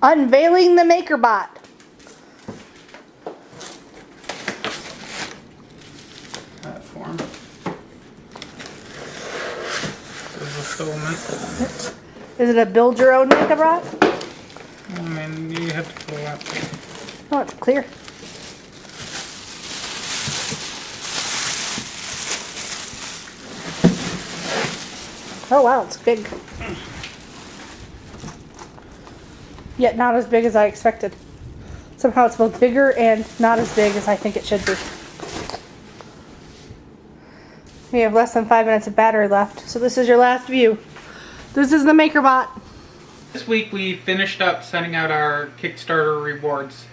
Unveiling the MakerBot. Platform. This is a filament. Is it a build your own MakerBot? I mean, you have to pull out. Oh, it's clear. Oh wow, it's big. Yet not as big as I expected. Somehow it's both bigger and not as big as I think it should be. We have less than 5 minutes of battery left, so this is your last view. This is the MakerBot. This week we finished up sending out our Kickstarter rewards.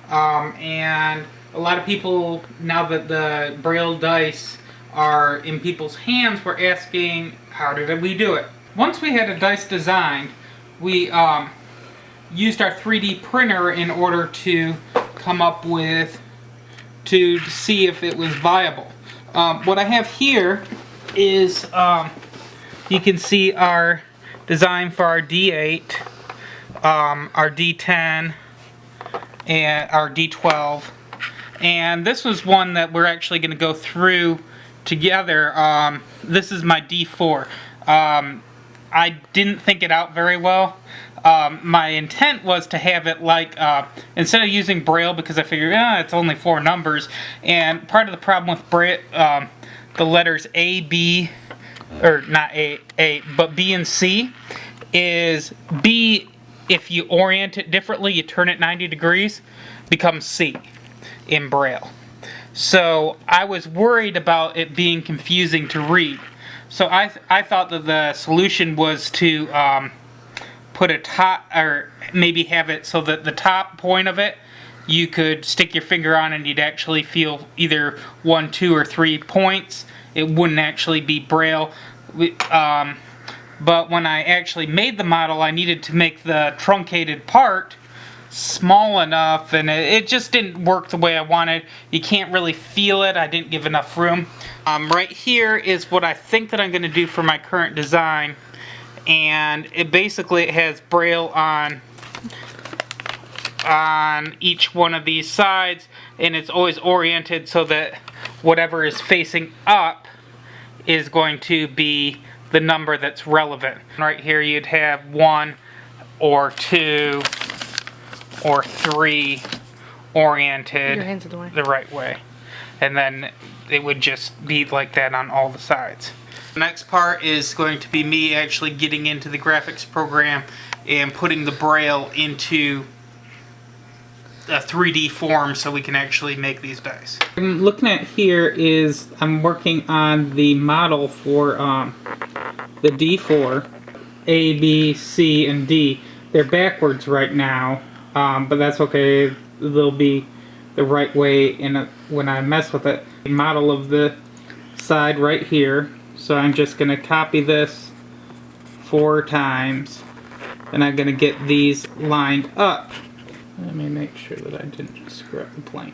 And a lot of people, now that the Braille dice are in people's hands, were asking, how did we do it? Once we had a dice designed, we used our 3D printer in order to come up with, to see if it was viable. What I have here is, you can see our design for our D8, our D10, and our D12. And this was one that we're actually going to go through together. This is my D4. I didn't think it out very well. My intent was to have it like, instead of using Braille, because I figured, it's only 4 numbers, and part of the problem with Braille, the letters A, B, or not A, but B and C, is B, if you orient it differently, you turn it 90 degrees, becomes C in Braille. So I was worried about it being confusing to read. So I thought that the solution was to put a top, or maybe have it so that the top point of it, you could stick your finger on and you'd actually feel either 1, 2, or 3 points. It wouldn't actually be Braille. But when I actually made the model, I needed to make the truncated part small enough, and it just didn't work the way I wanted. You can't really feel it. I didn't give enough room. Right here is what I think that I'm going to do for my current design, and it basically has Braille on each one of these sides, and it's always oriented so that whatever is facing up is going to be the number that's relevant. Right here you'd have 1 or 2 or 3 oriented Your hands are the way. the right way, and then it would just be like that on all the sides. The next part is going to be me actually getting into the graphics program and putting the Braille into a 3D form so we can actually make these dice. What I'm looking at here is I'm working on the model for the D4, A, B, C, and D. They're backwards right now, but that's okay. They'll be the right way when I mess with it. The model of the side right here. So I'm just going to copy this 4 times, and I'm going to get these lined up. Let me make sure that I didn't screw up the plane.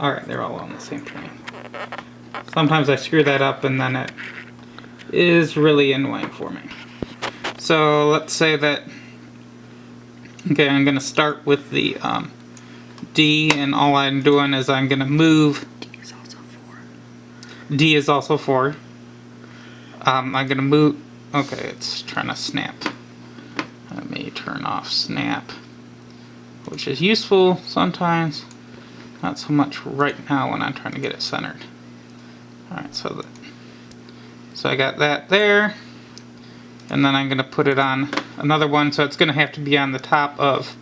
Alright, they're all on the same plane. Sometimes I screw that up and then it is really annoying for me. So let's say that, okay, I'm going to start with the D, and all I'm doing is I'm going to move. D is also 4. D is also 4. I'm going to move, okay, it's trying to snap. Let me turn off snap, which is useful sometimes, not so much right now when I'm trying to get it centered. Alright, so I got that there, and then I'm going to put it on another one, so it's going to have to be on the top of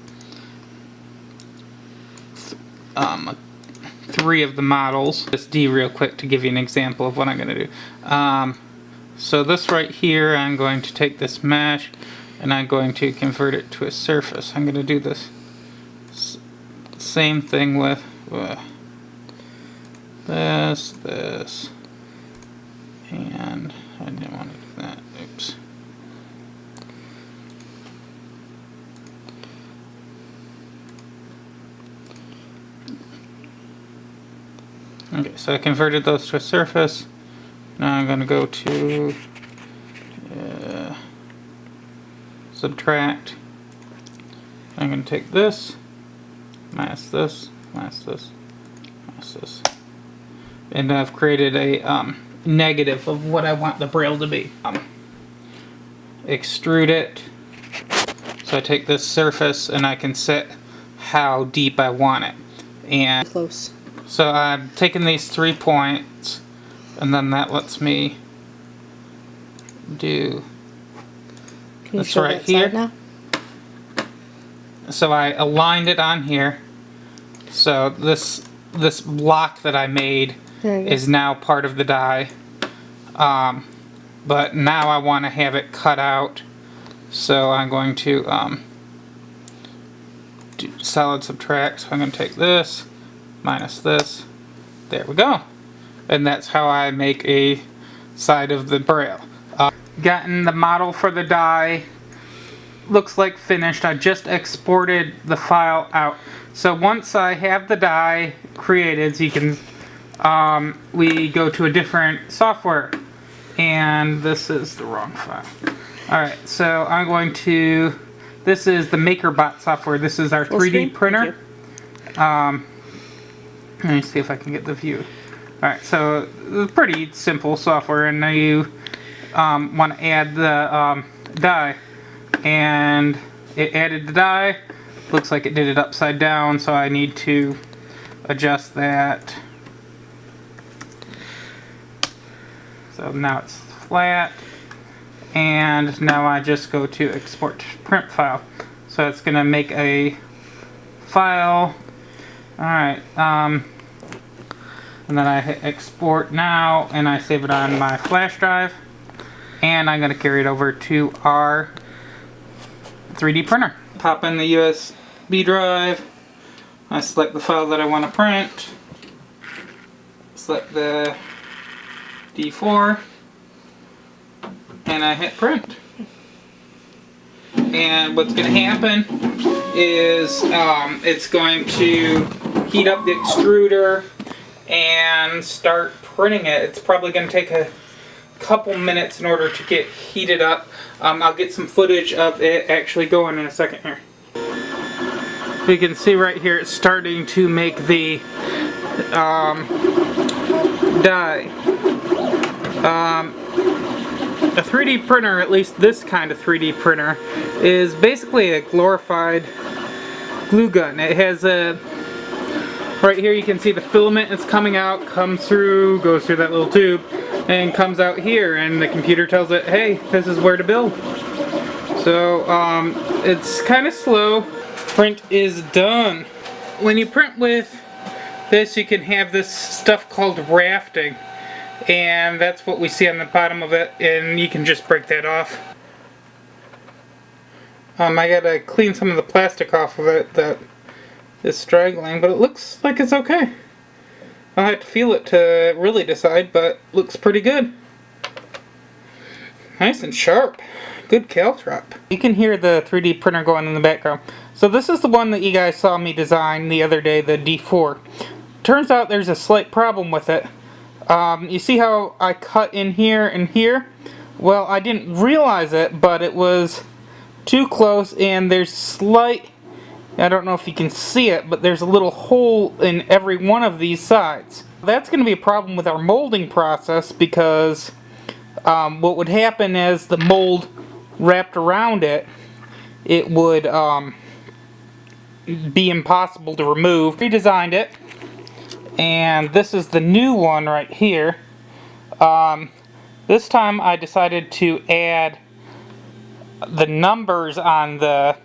3 of the models. Just D real quick to give you an example of what I'm going to do. So this right here, I'm going to take this mesh and I'm going to convert it to a surface. I'm going to do this same thing with this, and I didn't want to do that. Oops. Okay, so I converted those to a surface. Now I'm going to go to subtract, I'm going to take this, minus this, minus this, minus this. And I've created a negative of what I want the Braille to be. Extrude it. So I take this surface and I can set how deep I want it. And Close. so I'm taking these 3 points, and then that lets me do Can you this show right that here. side now? So I aligned it on here. So this block that I made is now part of the die. But now I want to have it cut out. So I'm going to do solid subtract. So I'm going to take this, minus this. There we go. And that's how I make a side of the Braille. Gotten the model for the die. Looks like finished. I just exported the file out. So once I have the die created, so you can, we go to a different software. And this is the wrong file. Alright, so I'm going to, this is the MakerBot software. This is our 3D printer. Let me see if I can get the view. Alright, so it's pretty simple software, and now you want to add the die. And it added the die. Looks like it did it upside down, so I need to adjust that. So now it's flat. And now I just go to export to print file. So it's going to make a file. Alright, and then I hit export now, and I save it on my flash drive. And I'm going to carry it over to our 3D printer. Pop in the USB drive. I select the file that I want to print. Select the D4. And I hit print. And what's going to happen is it's going to heat up the extruder and start printing it. It's probably going to take a couple minutes in order to get heated up. I'll get some footage of it actually going in a second here. You can see right here it's starting to make the die. A 3D printer, at least this kind of 3D printer, is basically a glorified glue gun. It has a, right here you can see the filament is coming out, comes through, goes through that little tube, and comes out here, and the computer tells it, hey, this is where to build. So it's kind of slow. Print is done. When you print with this, you can have this stuff called rafting. And that's what we see on the bottom of it, and you can just break that off. I gotta clean some of the plastic off of it that is straggling, but it looks like it's okay. I'll have to feel it to really decide, but looks pretty good. Nice and sharp. Good caltrop. You can hear the 3D printer going in the background. So this is the one that you guys saw me design the other day, the D4. Turns out there's a slight problem with it. You see how I cut in here and here? Well, I didn't realize it, but it was too close, and there's slight, I don't know if you can see it, but there's a little hole in every one of these sides. That's going to be a problem with our molding process, because what would happen is the mold wrapped around it, it would be impossible to remove. Redesigned it. And this is the new one right here. This time I decided to add the numbers on the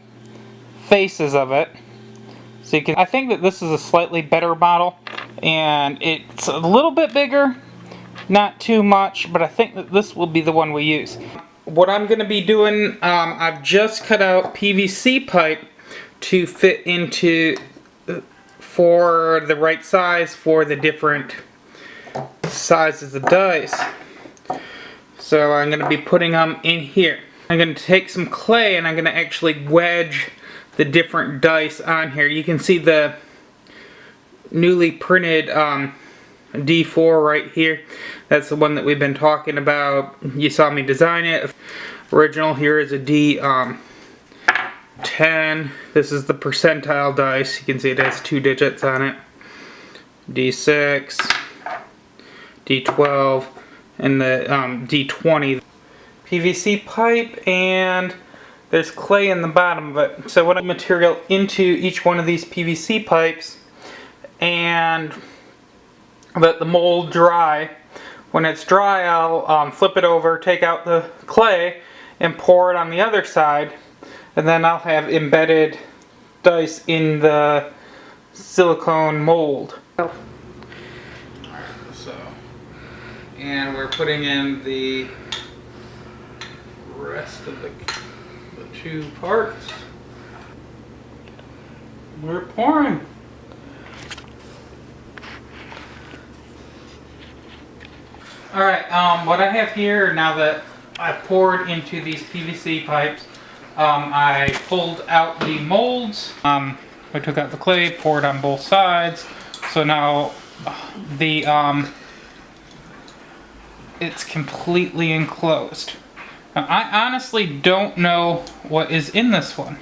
faces of it. So you can, I think that this is a slightly better model, and it's a little bit bigger, not too much, but I think that this will be the one we use. What I'm going to be doing, I've just cut out PVC pipe to fit into for the right size for the different sizes of dice. So I'm going to be putting them in here. I'm going to take some clay and I'm going to actually wedge the different dice on here. You can see the newly printed D4 right here. That's the one that we've been talking about. You saw me design it. Original here is a 10. This is the percentile dice. You can see it has 2 digits on it. D6, D12, and the D20. PVC pipe, and there's clay in the bottom of it. So what I material into each one of these PVC pipes and let the mold dry. When it's dry, I'll flip it over, take out the clay, and pour it on the other side, and then I'll have embedded dice in the silicone mold. Alright, so, and we're putting in the rest of the 2 parts. We're pouring. Alright, what I have here, now that I've poured into these PVC pipes, I pulled out the molds. I took out the clay, poured on both sides. So now the it's completely enclosed. Now, I honestly don't know what is in this one.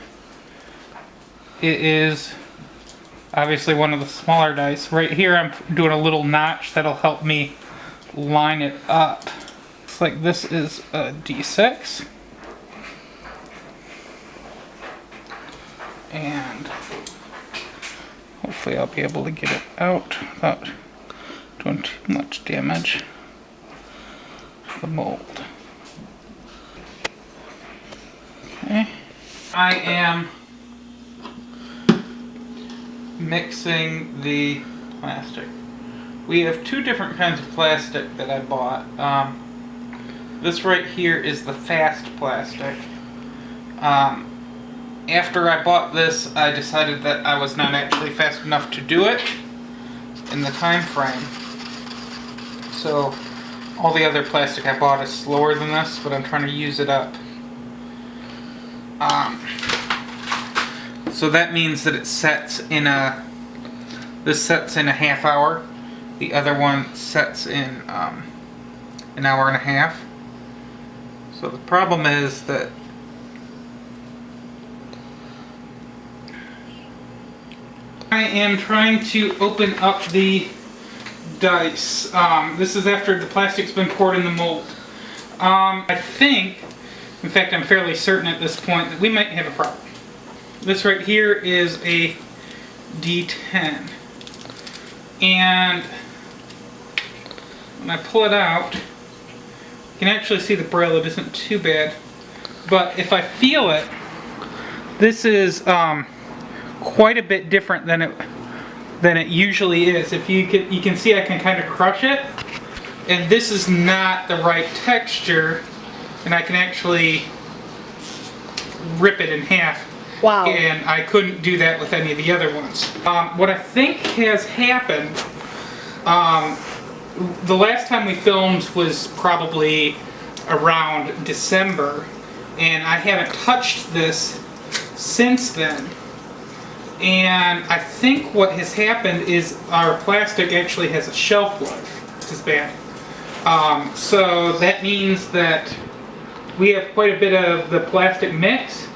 It is obviously one of the smaller dice. Right here I'm doing a little notch that'll help me line it up. It's like this is a D6. And hopefully I'll be able to get it out without doing too much damage to the mold. Okay. I am mixing the plastic. We have 2 different kinds of plastic that I bought. This right here is the fast plastic. After I bought this, I decided that I was not actually fast enough to do it in the time frame. So all the other plastic I bought is slower than this, but I'm trying to use it up. So that means that it sets in this sets in a half hour. The other one sets in an hour and a half. So the problem is that I am trying to open up the dice. This is after the plastic's been poured in the mold. I think, in fact I'm fairly certain at this point, that we might have a problem. This right here is a D10. And when I pull it out, you can actually see the Braille. It isn't too bad. But if I feel it, this is quite a bit different than it usually is. If you can see, I can kind of crush it, and this is not the right texture, and I can actually rip it in half. Wow. And I couldn't do that with any of the other ones. What I think has happened, the last time we filmed was probably around December, and I haven't touched this since then. And I think what has happened is our plastic actually has a shelf life, which is bad. So that means that we have quite a bit of the plastic mix,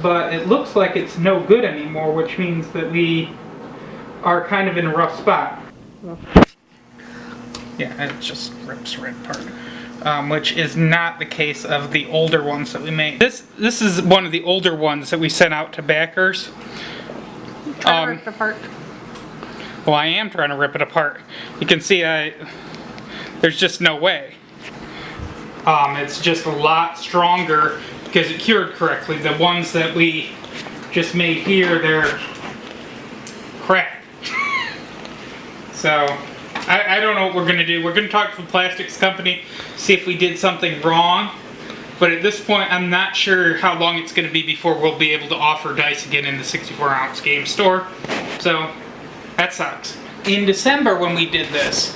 but it looks like it's no good anymore, which means that we are kind of in a rough spot. Yeah, it just rips right apart. Which is not the case of the older ones that we made. This is one of the older ones that we sent out to backers. Try to rip it apart. Well, I am trying to rip it apart. You can see there's just no way. It's just a lot stronger because it cured correctly. The ones that we just made here, they're crap. So I don't know what we're going to do. We're going to talk to the plastics company, see if we did something wrong. But at this point, I'm not sure how long it's going to be before we'll be able to offer dice again in the 64-ounce game store. So that sucks. In December when we did this,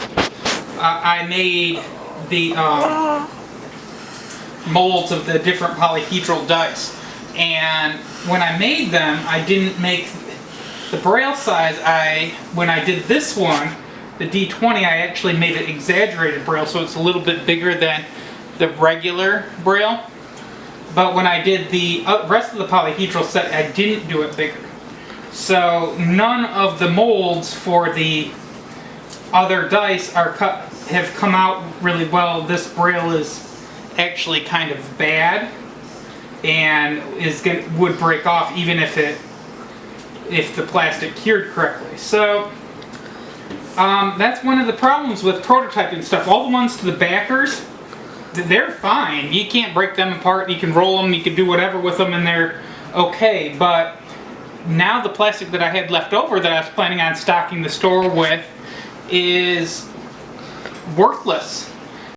I made the molds of the different polyhedral dice. And when I made them, I didn't make the Braille size. When I did this one, the D20, I actually made it exaggerated Braille, so it's a little bit bigger than the regular Braille. But when I did the rest of the polyhedral set, I didn't do it bigger. So none of the molds for the other dice have come out really well. This Braille is actually kind of bad and would break off even if the plastic cured correctly. So that's one of the problems with prototyping stuff. All the ones to the backers, they're fine. You can't break them apart. You can roll them, you can do whatever with them, and they're okay. But now the plastic that I had left over that I was planning on stocking the store with is worthless.